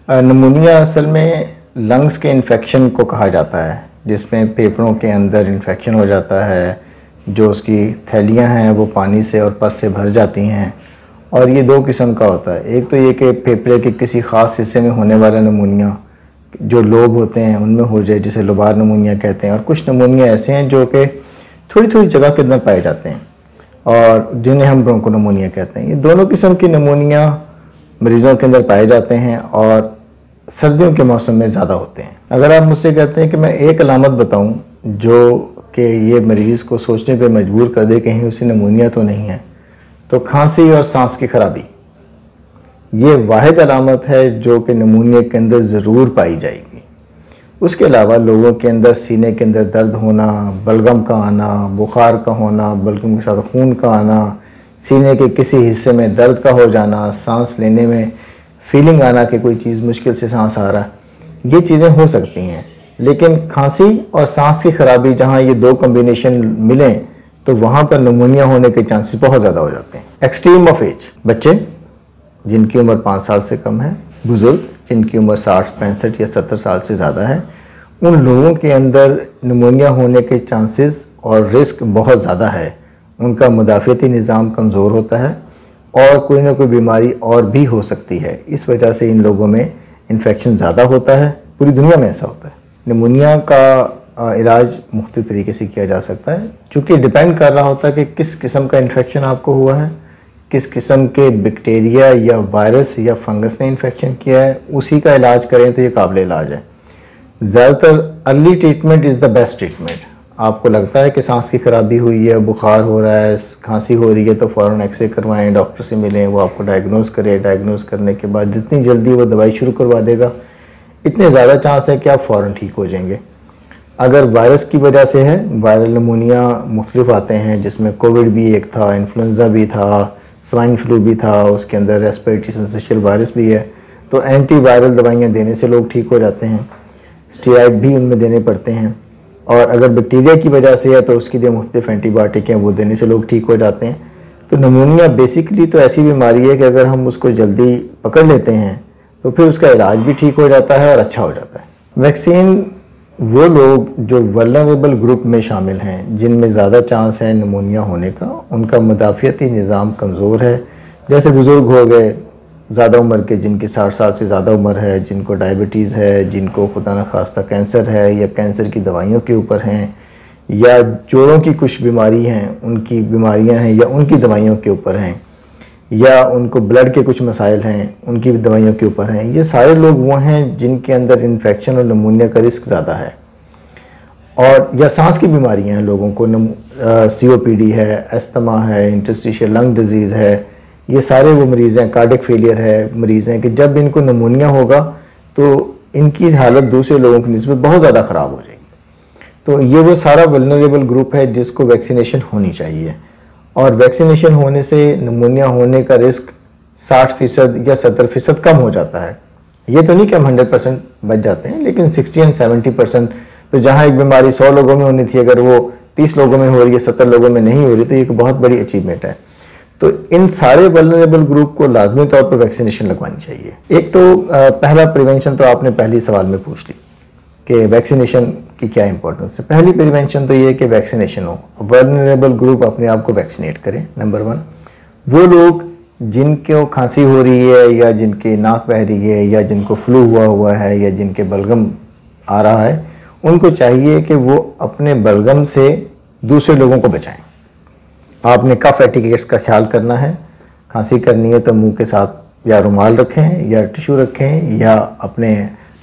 नमूनिया असल में लंग्स के इन्फेक्शन को कहा जाता है, जिसमें फेफड़ों के अंदर इन्फेक्शन हो जाता है। जो उसकी थैलियाँ हैं वो पानी से और पस से भर जाती हैं। और ये दो किस्म का होता है। एक तो ये कि फेफड़े के किसी ख़ास हिस्से में होने वाला नमूनिया जो लोब होते हैं उनमें हो जाए, जिसे लोबार नमूनिया कहते हैं। और कुछ नमूनिया ऐसे हैं जो कि थोड़ी थोड़ी जगह के अंदर पाए जाते हैं और जिन्हें हम ब्रोंको नमूनिया कहते हैं। ये दोनों किस्म की नमूनिया मरीज़ों के अंदर पाए जाते हैं और सर्दियों के मौसम में ज़्यादा होते हैं। अगर आप मुझसे कहते हैं कि मैं एक अलामत बताऊं जो कि ये मरीज़ को सोचने पे मजबूर कर दे कहीं उसे नमूनिया तो नहीं है, तो खांसी और सांस की खराबी ये वाहिद अलामत है जो कि नमूनिया के अंदर ज़रूर पाई जाएगी। उसके अलावा लोगों के अंदर सीने के अंदर दर्द होना, बलगम का आना, बुखार का होना, बलगम के साथ खून का आना, सीने के किसी हिस्से में दर्द का हो जाना, सांस लेने में फीलिंग आना कि कोई चीज़ मुश्किल से सांस आ रहा है, ये चीज़ें हो सकती हैं। लेकिन खांसी और सांस की खराबी जहाँ ये दो कॉम्बिनेशन मिलें तो वहाँ पर नमूनिया होने के चांसेस बहुत ज़्यादा हो जाते हैं। एक्सट्रीम ऑफ एज, बच्चे जिनकी उम्र 5 साल से कम है, बुज़ुर्ग जिनकी उम्र 60, 65 या 70 साल से ज़्यादा है, उन लोगों के अंदर नमूनिया होने के चांसेस और रिस्क बहुत ज़्यादा है। उनका मुदाफ़ियती निज़ाम कमज़ोर होता है और कोई ना कोई बीमारी और भी हो सकती है। इस वजह से इन लोगों में इन्फेक्शन ज़्यादा होता है। पूरी दुनिया में ऐसा होता है। नमूनिया का इलाज मुख्तलिफ तरीके से किया जा सकता है, चूँकि डिपेंड कर रहा होता है कि किस किस्म का इन्फेक्शन आपको हुआ है, किस किस्म के बैक्टीरिया या वायरस या फंगस ने इन्फेक्शन किया है, उसी का इलाज करें तो ये काबिल इलाज है। ज़्यादातर early treatment is the best treatment. आपको लगता है कि सांस की खराबी हुई है, बुखार हो रहा है, खांसी हो रही है, तो फ़ौरन एक्सरे करवाएं, डॉक्टर से मिलें, वो आपको डायग्नोस करे। डायग्नोस करने के बाद जितनी जल्दी वो दवाई शुरू करवा देगा, इतने ज़्यादा चांस है कि आप फ़ौरन ठीक हो जाएंगे। अगर वायरस की वजह से है, वायरल नमूनिया मुख्तलिफ आते हैं, जिसमें कोविड भी एक था, इन्फ्लुएंज़ा भी था, स्वाइन फ्लू भी था, उसके अंदर रेस्पिरेटरी सिंसेशियल वायरस भी है, तो एंटीवायरल दवाइयाँ देने से लोग ठीक हो जाते हैं। स्टेरॉइड भी उनमें देने पड़ते हैं। और अगर बैक्टीरिया की वजह से है तो उसके लिए मुख्तलिफ एंटीबायोटिक हैं, वो देने से लोग ठीक हो जाते हैं। तो नमूनिया बेसिकली तो ऐसी बीमारी है कि अगर हम उसको जल्दी पकड़ लेते हैं तो फिर उसका इलाज भी ठीक हो जाता है और अच्छा हो जाता है। वैक्सीन वो लोग जो वल्नरेबल ग्रुप में शामिल हैं, जिनमें ज़्यादा चांस है नमूनिया होने का, उनका मुदाफ़ियती निज़ाम कमज़ोर है, जैसे बुज़ुर्ग हो गए, ज़्यादा उम्र के, जिनकी 60 साल से ज़्यादा उम्र है, जिनको डायबिटीज़ है, जिनको खुदा न खास्ता कैंसर है या कैंसर की दवाइयों के ऊपर हैं, या जोड़ों की कुछ बीमारी हैं, उनकी बीमारियां हैं या उनकी दवाइयों के ऊपर हैं, या उनको ब्लड के कुछ मसाइल हैं, उनकी दवाइयों के ऊपर हैं। ये सारे लोग वो हैं जिनके अंदर इन्फेक्शन और नमूनिया का रिस्क ज़्यादा है। और या सांस की बीमारियाँ हैं लोगों को, COPD है, अस्थमा है, इंटरस्टिशियल लंग डिजीज़ है, ये सारे वो मरीज़ हैं, कार्डिक फेलियर है, मरीज़ हैं कि जब इनको नमूनिया होगा तो इनकी हालत दूसरे लोगों की निस्बत बहुत ज़्यादा ख़राब हो जाएगी। तो ये वो सारा वल्नरेबल ग्रुप है जिसको वैक्सीनेशन होनी चाहिए। और वैक्सीनेशन होने से नमूनिया होने का रिस्क 60% या 70% कम हो जाता है। ये तो नहीं कि हम 100% बच जाते हैं, लेकिन 60 और 70%, तो जहाँ एक बीमारी 100 लोगों में होनी थी, अगर वो 30 लोगों में हो रही है, 70 लोगों में नहीं हो रही, तो ये एक बहुत बड़ी अचीवमेंट है। तो इन सारे वल्नरेबल ग्रुप को लाजमी तौर पर वैक्सीनेशन लगवानी चाहिए। एक तो पहला प्रिवेंशन तो आपने पहली सवाल में पूछ ली कि वैक्सीनेशन की क्या इंपॉर्टेंस है। पहली प्रिवेंशन तो ये है कि वैक्सीनेशन हो, वल्नरेबल ग्रुप अपने आप को वैक्सीनेट करें। नंबर 1, वो लोग जिनको खांसी हो रही है या जिनके नाक बह रही है या जिनको फ्लू हुआ है या जिनके बलगम आ रहा है, उनको चाहिए कि वो अपने बलगम से दूसरे लोगों को बचाएं। आपने कफ एटिकेट्स का ख्याल करना है। खांसी करनी है तो मुंह के साथ या रुमाल रखें या टिश्यू रखें या अपने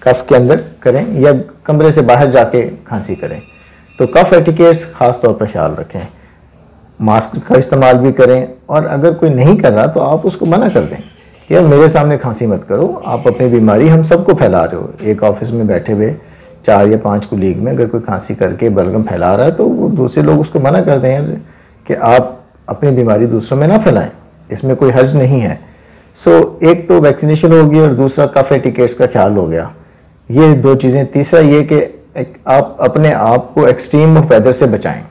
कफ के अंदर करें या कमरे से बाहर जाके खांसी करें। तो कफ एटिकेट्स ख़ास तौर पर ख्याल रखें। मास्क का इस्तेमाल भी करें, और अगर कोई नहीं कर रहा तो आप उसको मना कर दें कि यार मेरे सामने खांसी मत करो, आप अपनी बीमारी हम सबको फैला रहे हो। एक ऑफिस में बैठे हुए 4 या 5 कुलीग में अगर कोई खांसी करके बलगम फैला रहा है तो वो दूसरे लोग उसको मना कर दें कि आप अपनी बीमारी दूसरों में ना फैलाएं, इसमें कोई हर्ज नहीं है। एक तो वैक्सीनेशन होगी और दूसरा कफ एटिकेट्स का ख्याल हो गया। ये 2 चीज़ें। तीसरा ये कि आप अपने आप को एक्सट्रीम वेदर से बचाएं।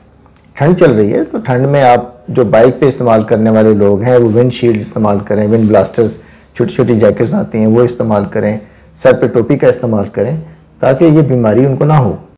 ठंड चल रही है तो ठंड में आप जो बाइक पे इस्तेमाल करने वाले लोग हैं वो विंड शील्ड इस्तेमाल करें, विंड ब्लास्टर्स, छोटी छोटी जैकेट्स आती हैं वो इस्तेमाल करें। सर पे टोपी का इस्तेमाल करें ताकि ये बीमारी उनको ना हो।